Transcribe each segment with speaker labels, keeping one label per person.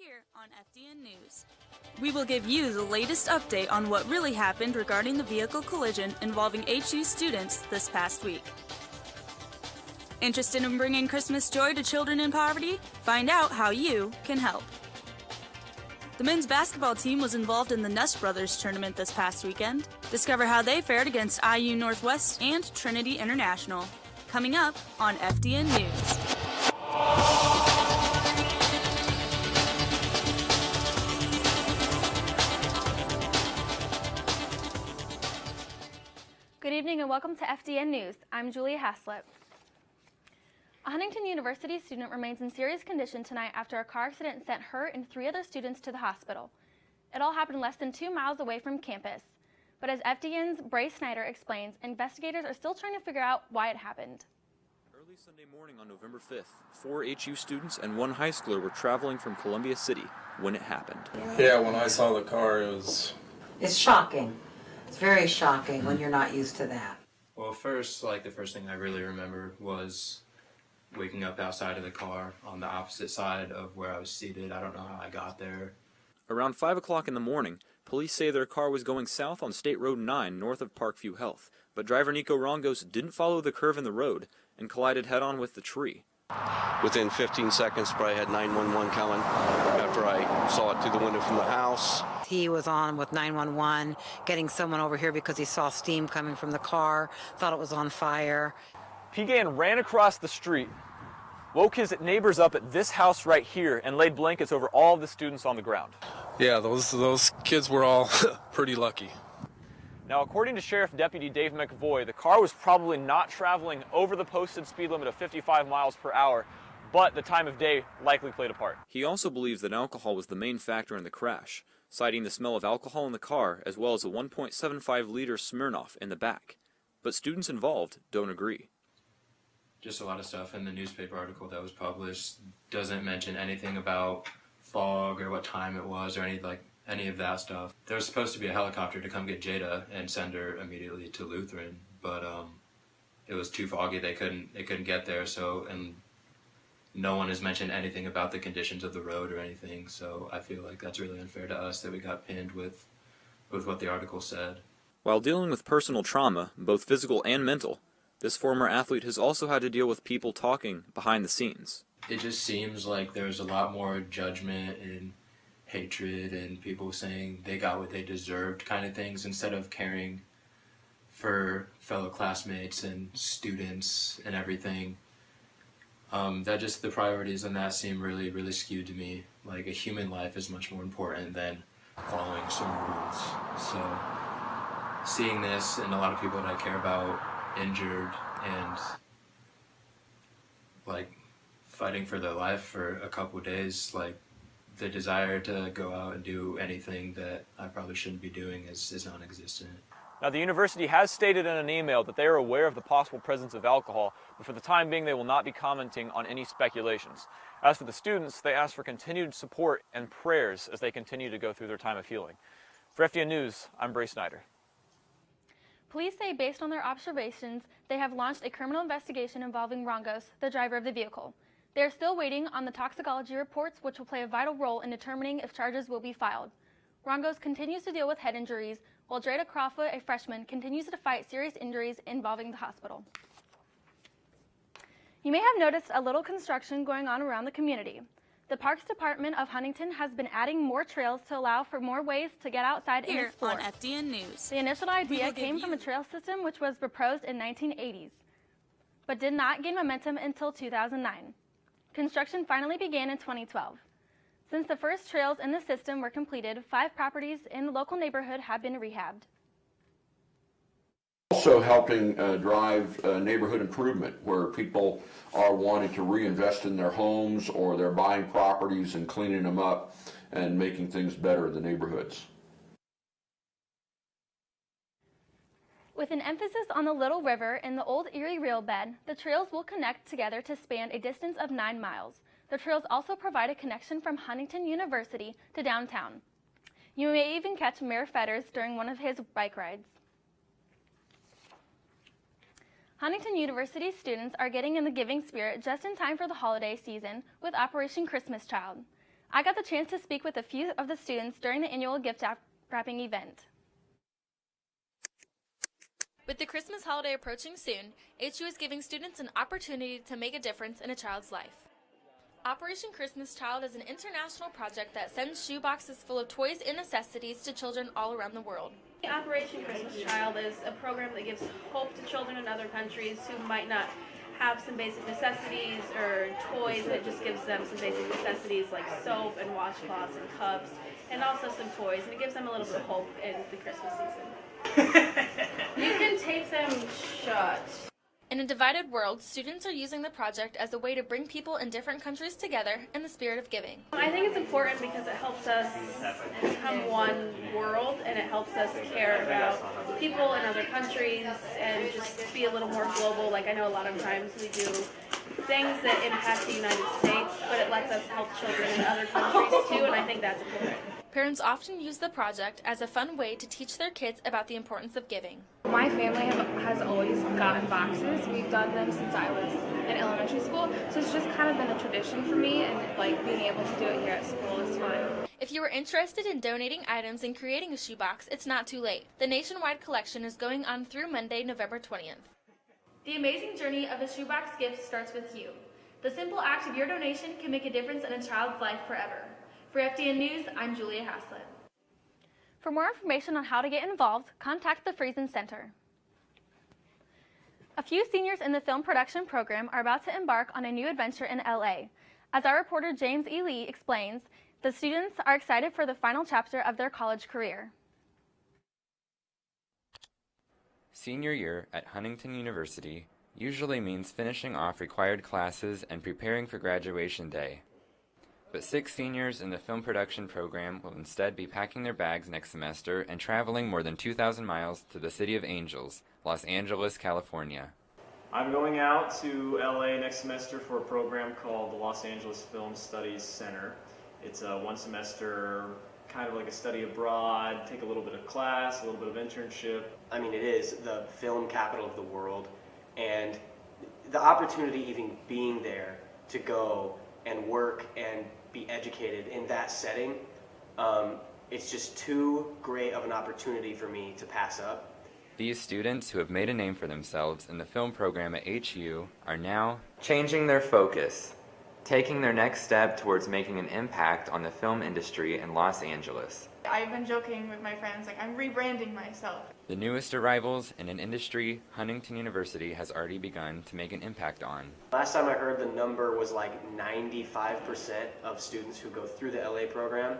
Speaker 1: Here on FDN News, we will give you the latest update on what really happened regarding the vehicle collision involving HU students this past week. Interested in bringing Christmas joy to children in poverty? Find out how you can help. The men's basketball team was involved in the Nuss Brothers tournament this past weekend. Discover how they fared against IU Northwest and Trinity International. Coming up on FDN News.
Speaker 2: Good evening and welcome to FDN News. I'm Julia Haslett. A Huntington University student remains in serious condition tonight after a car accident sent her and 3 other students to the hospital. It all happened less than 2 miles away from campus. But as FDN's Bray Snyder explains, investigators are still trying to figure out why it happened.
Speaker 3: Early Sunday morning on November 5th, 4 HU students and 1 high schooler were traveling from Columbia City when it happened.
Speaker 4: Yeah, when I saw the car,
Speaker 5: It's shocking. It's very shocking when you're not used to that.
Speaker 4: Well, the first thing I really remember was waking up outside of the car on the opposite side of where I was seated. I don't know how I got there.
Speaker 3: Around 5 o'clock in the morning, police say their car was going south on State Road 9 north of Parkview Health, but driver Nico Rongos didn't follow the curve in the road and collided head-on with the tree.
Speaker 6: Within 15 seconds, probably had 911 coming after I saw it through the window from the house.
Speaker 5: He was on with 911, getting someone over here because he saw steam coming from the car, thought it was on fire.
Speaker 7: P-Gan ran across the street, woke his neighbors up at this house right here, and laid blankets over all of the students on the ground.
Speaker 4: Yeah, those kids were all pretty lucky.
Speaker 7: Now, according to Sheriff Deputy Dave McVoy, the car was probably not traveling over the posted speed limit of 55 miles per hour, but the time of day likely played a part.
Speaker 3: He also believes that alcohol was the main factor in the crash, citing the smell of alcohol in the car as well as a 1.75-liter Smirnoff in the back. But students involved don't agree.
Speaker 4: Just a lot of stuff in the newspaper article that was published doesn't mention anything about fog or what time it was or any of that stuff. There was supposed to be a helicopter to come get Jada and send her immediately to Lutheran, but it was too foggy. They couldn't get there. And no one has mentioned anything about the conditions of the road or anything. So I feel like that's really unfair to us that we got pinned with what the article said.
Speaker 3: While dealing with personal trauma, both physical and mental, this former athlete has also had to deal with people talking behind the scenes.
Speaker 4: It just seems like there's a lot more judgment and hatred and people saying they got what they deserved kind of things instead of caring for fellow classmates and students and everything. The priorities in that seem really, really skewed to me. Like, a human life is much more important than following some rules. So seeing this and a lot of people that I care about injured and fighting for their life for a couple days, the desire to go out and do anything that I probably shouldn't be doing is non-existent.
Speaker 7: Now, the university has stated in an email that they are aware of the possible presence of alcohol, but for the time being, they will not be commenting on any speculations. As for the students, they ask for continued support and prayers as they continue to go through their time of healing. For FDN News, I'm Bray Snyder.
Speaker 2: Police say based on their observations, they have launched a criminal investigation involving Rongos, the driver of the vehicle. They are still waiting on the toxicology reports, which will play a vital role in determining if charges will be filed. Rongos continues to deal with head injuries, while Dreda Crawford, a freshman, continues to fight serious injuries involving the hospital. You may have noticed a little construction going on around the community. The Parks Department of Huntington has been adding more trails to allow for more ways to get outside and explore.
Speaker 1: Here on FDN News.
Speaker 2: The initial idea came from a trail system which was proposed in 1980s, but did not gain momentum until 2009. Construction finally began in 2012. Since the first trails in the system were completed, 5 properties in the local neighborhood have been rehabbed.
Speaker 8: Also helping drive neighborhood improvement, where people are wanting to reinvest in their homes or they're buying properties and cleaning them up and making things better in the neighborhoods.
Speaker 2: With an emphasis on the Little River and the Old Erie Rail Bed, the trails will connect together to span a distance of 9 miles. The trails also provide a connection from Huntington University to downtown. You may even catch Mayor Fetters during one of his bike rides. Huntington University students are getting in the giving spirit just in time for the holiday season with Operation Christmas Child. I got the chance to speak with a few of the students during the annual gift wrapping event. With the Christmas holiday approaching soon, HU is giving students an opportunity to make a difference in a child's life. Operation Christmas Child is an international project that sends shoe boxes full of toys and necessities to children all around the world.
Speaker 9: Operation Christmas Child is a program that gives hope to children in other countries who might not have some basic necessities or toys. It just gives them some basic necessities like soap and washcloths and cups, and also some toys, and it gives them a little bit of hope in the Christmas season. You can tape them shut.
Speaker 2: In a divided world, students are using the project as a way to bring people in different countries together in the spirit of giving.
Speaker 9: I think it's important because it helps us become one world, and it helps us care about people in other countries and just be a little more global. Like, I know a lot of times we do things that impact the United States, but it lets us help children in other countries too, and I think that's important.
Speaker 2: Parents often use the project as a fun way to teach their kids about the importance of giving.
Speaker 10: My family has always gotten boxes. We've done them since I was in elementary school, so it's just kind of been a tradition for me, and like being able to do it here at school is fun.
Speaker 2: If you are interested in donating items and creating a shoebox, it's not too late. The nationwide collection is going on through Monday, November 20th. The amazing journey of a shoebox gift starts with you. The simple act of your donation can make a difference in a child's life forever. For FDN News, I'm Julia Haslett. For more information on how to get involved, contact the Friesen Center. A few seniors in the film production program are about to embark on a new adventure in LA. As our reporter James E. Lee explains, the students are excited for the final chapter of their college career.
Speaker 11: Senior year at Huntington University usually means finishing off required classes and preparing for graduation day. But 6 seniors in the film production program will instead be packing their bags next semester and traveling more than 2,000 miles to the City of Angels, Los Angeles, California.
Speaker 7: I'm going out to LA next semester for a program called the Los Angeles Film Studies Center. It's a one semester, kind of like a study abroad, take a little bit of class, a little bit of internship.
Speaker 12: I mean, it is the film capital of the world, and the opportunity even being there to go and work and be educated in that setting, it's just too great of an opportunity for me to pass up.
Speaker 11: These students who have made a name for themselves in the film program at HU are now changing their focus, taking their next step towards making an impact on the film industry in Los Angeles.
Speaker 10: I've been joking with my friends, like I'm rebranding myself.
Speaker 11: The newest arrivals in an industry Huntington University has already begun to make an impact on.
Speaker 12: Last time I heard, the number was like 95% of students who go through the LA program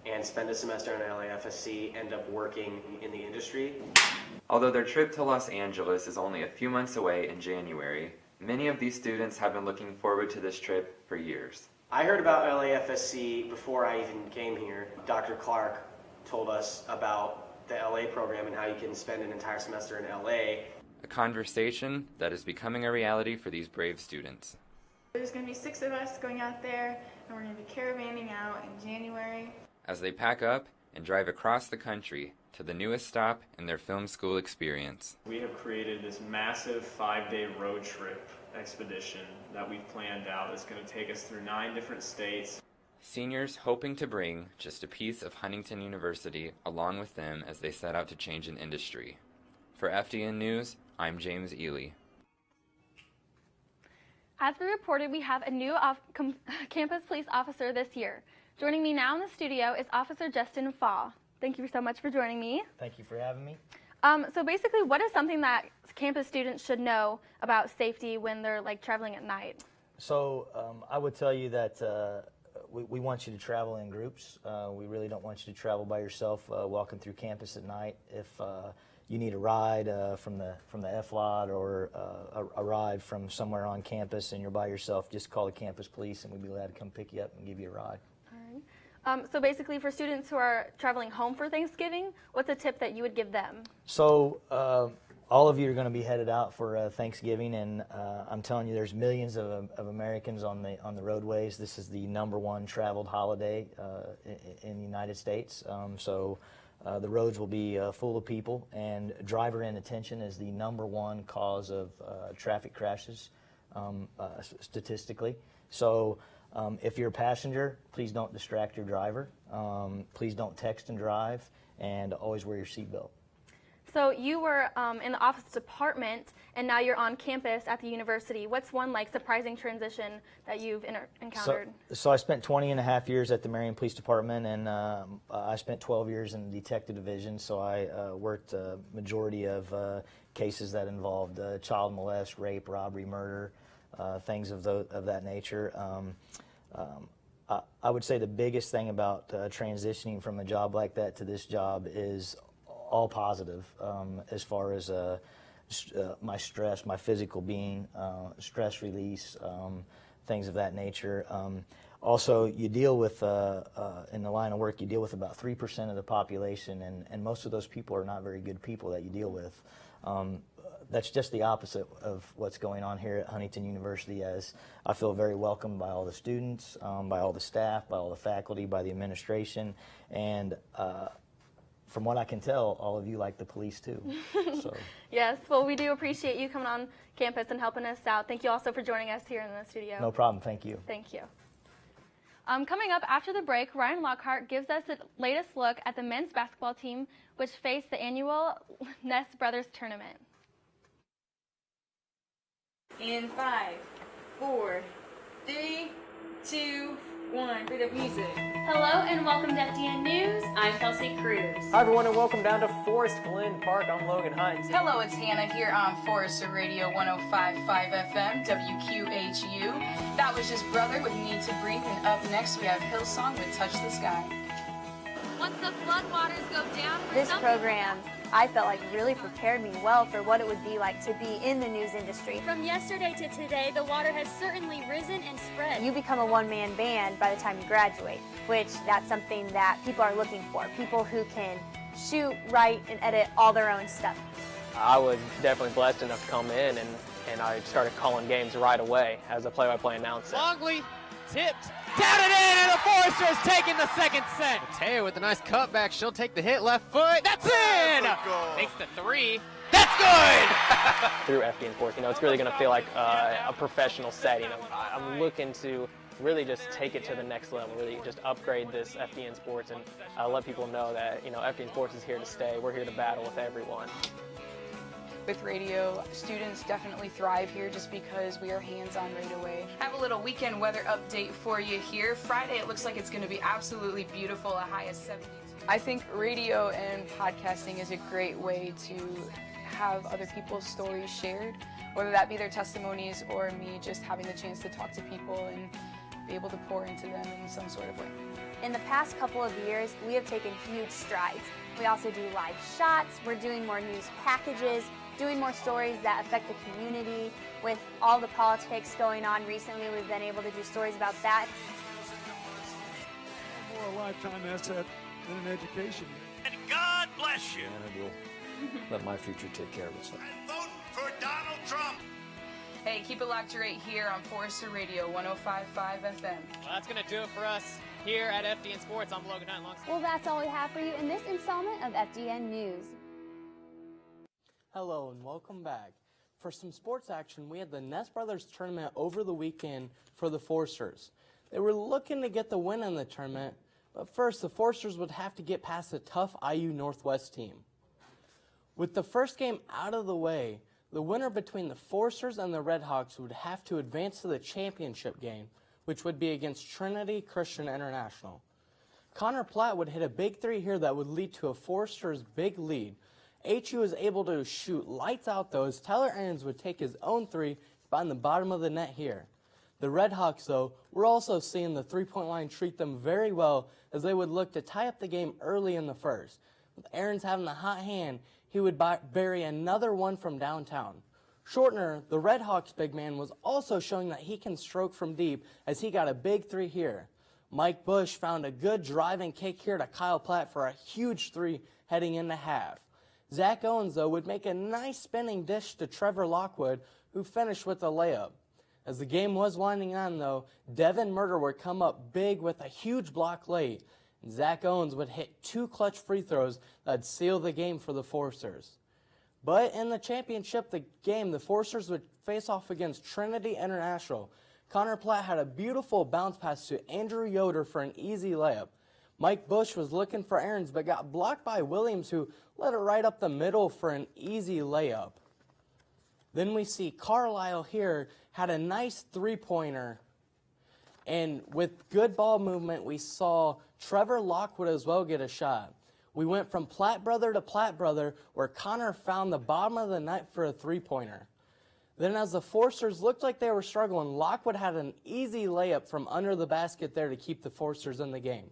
Speaker 12: and spend a semester in LAFSC end up working in the industry.
Speaker 11: Although their trip to Los Angeles is only a few months away in January, many of these students have been looking forward to this trip for years.
Speaker 12: I heard about LAFSC before I even came here. Dr. Clark told us about the LA program and how you can spend an entire semester in LA.
Speaker 11: A conversation that is becoming a reality for these brave students.
Speaker 10: There's going to be 6 of us going out there, and we're going to be caravanning out in January.
Speaker 11: As they pack up and drive across the country to the newest stop in their film school experience.
Speaker 7: We have created this massive 5-day road trip expedition that we've planned out. It's going to take us through 9 different states.
Speaker 11: Seniors hoping to bring just a piece of Huntington University along with them as they set out to change an industry. For FDN News, I'm James Ely.
Speaker 2: As we reported, we have a new campus police officer this year. Joining me now in the studio is Officer Justin Faw. Thank you so much for joining me.
Speaker 13: Thank you for having me.
Speaker 2: So basically, what is something that campus students should know about safety when they're traveling at night?
Speaker 13: So I would tell you that we want you to travel in groups. We really don't want you to travel by yourself walking through campus at night. If you need a ride from the F-lot or a ride from somewhere on campus and you're by yourself, just call the campus police and we'd be glad to come pick you up and give you a ride.
Speaker 2: So basically, for students who are traveling home for Thanksgiving, what's a tip that you would give them?
Speaker 13: So all of you are going to be headed out for Thanksgiving, and I'm telling you, there's millions of Americans on the roadways. This is the #1 traveled holiday in the United States. So the roads will be full of people, and driver inattention is the #1 cause of traffic crashes statistically. So If you're a passenger, please don't distract your driver. Please don't text and drive, and always wear your seatbelt.
Speaker 2: So you were in the office department, and now you're on campus at the university. What's one surprising transition that you've encountered?
Speaker 13: So I spent 20 and a half years at the Marion Police Department, and I spent 12 years in the detective division. So I worked a majority of cases that involved child molest, rape, robbery, murder, things of that nature. I would say the biggest thing about transitioning from a job like that to this job is all positive, as far as my stress, my physical being, stress release, things of that nature. Also, you deal with, in the line of work, you deal with about 3% of the population, and most of those people are not very good people that you deal with. That's just the opposite of what's going on here at Huntington University, as I feel very welcomed by all the students, by all the staff, by all the faculty, by the administration, and from what I can tell, all of you like the police too. So.
Speaker 2: Yes, well, we do appreciate you coming on campus and helping us out. Thank you also for joining us here in the studio.
Speaker 13: No problem, thank you.
Speaker 2: Thank you. Coming up after the break, Ryan Lockhart gives us the latest look at the men's basketball team, which faced the annual Ness Brothers tournament.
Speaker 14: In 5, 4, 3, 2, 1, bit of music.
Speaker 2: Hello and welcome to FDN News. I'm Kelsey Cruz.
Speaker 15: Hi everyone and welcome down to Forest Glen Park. I'm Logan Hines.
Speaker 14: Hello, it's Hannah here on Forester Radio 105.5 FM, WQHU. That was just Brother with Need to Breathe, and up next we have Hillsong with Touch the Sky.
Speaker 16: Once the floodwaters go down for
Speaker 17: this program, I felt like really prepared me well for what it would be like to be in the news industry.
Speaker 16: From yesterday to today, the water has certainly risen and spread.
Speaker 17: You become a one-man band by the time you graduate, which that's something that people are looking for. People who can shoot, write, and edit all their own stuff.
Speaker 15: I was definitely blessed enough to come in, and I started calling games right away as a play-by-play announcer.
Speaker 18: Longley tipped, down and in, and the Foresters taking the second set. Mateo with a nice cutback, she'll take the hit, left foot, that's in! Takes the three, that's good!
Speaker 15: Through FDN Sports, it's really going to feel like a professional setting. I'm looking to really just take it to the next level, really just upgrade this FDN Sports and let people know that, FDN Sports is here to stay. We're here to battle with everyone.
Speaker 14: With radio, students definitely thrive here just because we are hands-on right away. I have a little weekend weather update for you here. Friday, it looks like it's going to be absolutely beautiful, a high of 72. I think radio and podcasting is a great way to have other people's stories shared, whether that be their testimonies or me just having the chance to talk to people and be able to pour into them in some sort of way.
Speaker 17: In the past couple of years, we have taken huge strides. We also do live shots, we're doing more news packages, doing more stories that affect the community. With all the politics going on recently, we've been able to do stories about that.
Speaker 19: More a lifetime asset than an education.
Speaker 20: And God bless you.
Speaker 19: And I will let my future take care of itself.
Speaker 20: And vote for Donald Trump.
Speaker 14: Hey, keep it locked right here on Forester Radio 105.5 FM.
Speaker 18: Well, that's going to do it for us here at FDN Sports. I'm Logan Hines.
Speaker 17: Well, that's all we have for you in this installment of FDN News.
Speaker 21: Hello and welcome back. For some sports action, we had the Ness Brothers tournament over the weekend for the Foresters. They were looking to get the win in the tournament, but first the Foresters would have to get past a tough IU Northwest team. With the first game out of the way, the winner between the Foresters and the Redhawks would have to advance to the championship game, which would be against Trinity Christian International. Connor Platt would hit a big three here that would lead to a Foresters' big lead. HU was able to shoot lights out though, as Tyler Aarons would take his own three find the bottom of the net here. The Redhawks though, were also seeing the three-point line treat them very well, as they would look to tie up the game early in the first. With Aarons having the hot hand, he would bury another one from downtown. Shortner, the Redhawks big man, was also showing that he can stroke from deep, as he got a big three here. Mike Bush found a good driving kick here to Kyle Platt for a huge three heading into half. Zach Owens, though, would make a nice spinning dish to Trevor Lockwood, who finished with a layup. As the game was winding on, though, Devin Murder would come up big with a huge block late. And Zach Owens would hit two clutch free throws that'd seal the game for the Foresters. But in the championship game, the Foresters would face off against Trinity International. Connor Platt had a beautiful bounce pass to Andrew Yoder for an easy layup. Mike Bush was looking for Aarons but got blocked by Williams, who let it right up the middle for an easy layup. Then we see Carlisle here had a nice three-pointer. And with good ball movement, we saw Trevor Lockwood as well get a shot. We went from Platt brother to Platt brother, where Connor found the bottom of the net for a three-pointer. Then as the Forsters looked like they were struggling, Lockwood had an easy layup from under the basket there to keep the Forsters in the game.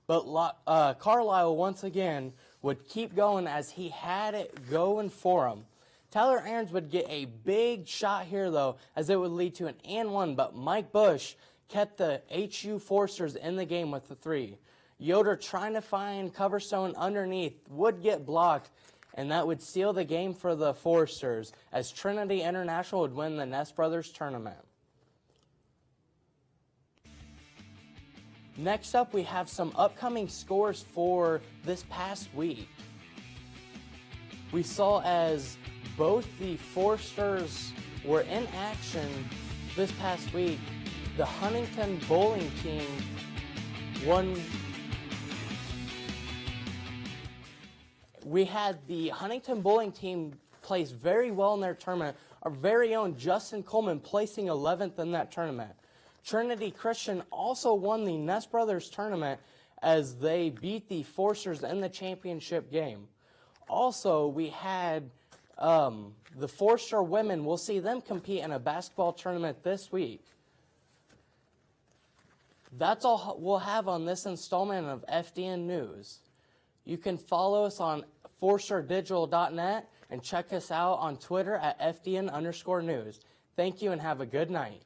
Speaker 21: But Carlisle, once again, would keep going as he had it going for him. Tyler Aarons would get a big shot here, though, as it would lead to an and one, but Mike Bush kept the HU Forsters in the game with the three. Yoder trying to find Coverstone underneath would get blocked, and that would seal the game for the Forsters, as Trinity International would win the Ness Brothers tournament. Next up, we have some upcoming scores for this past week. We saw as both the Forsters were in action this past week, the Huntington bowling team won. We had the Huntington bowling team place very well in their tournament. Our very own Justin Coleman placing 11th in that tournament. Trinity Christian also won the Ness Brothers tournament as they beat the Forsters in the championship game. Also, we had the Forster women. We'll see them compete in a basketball tournament this week. That's all we'll have on this installment of FDN News. You can follow us on ForsterDigital.net and check us out on Twitter at FDN_news. Thank you and have a good night.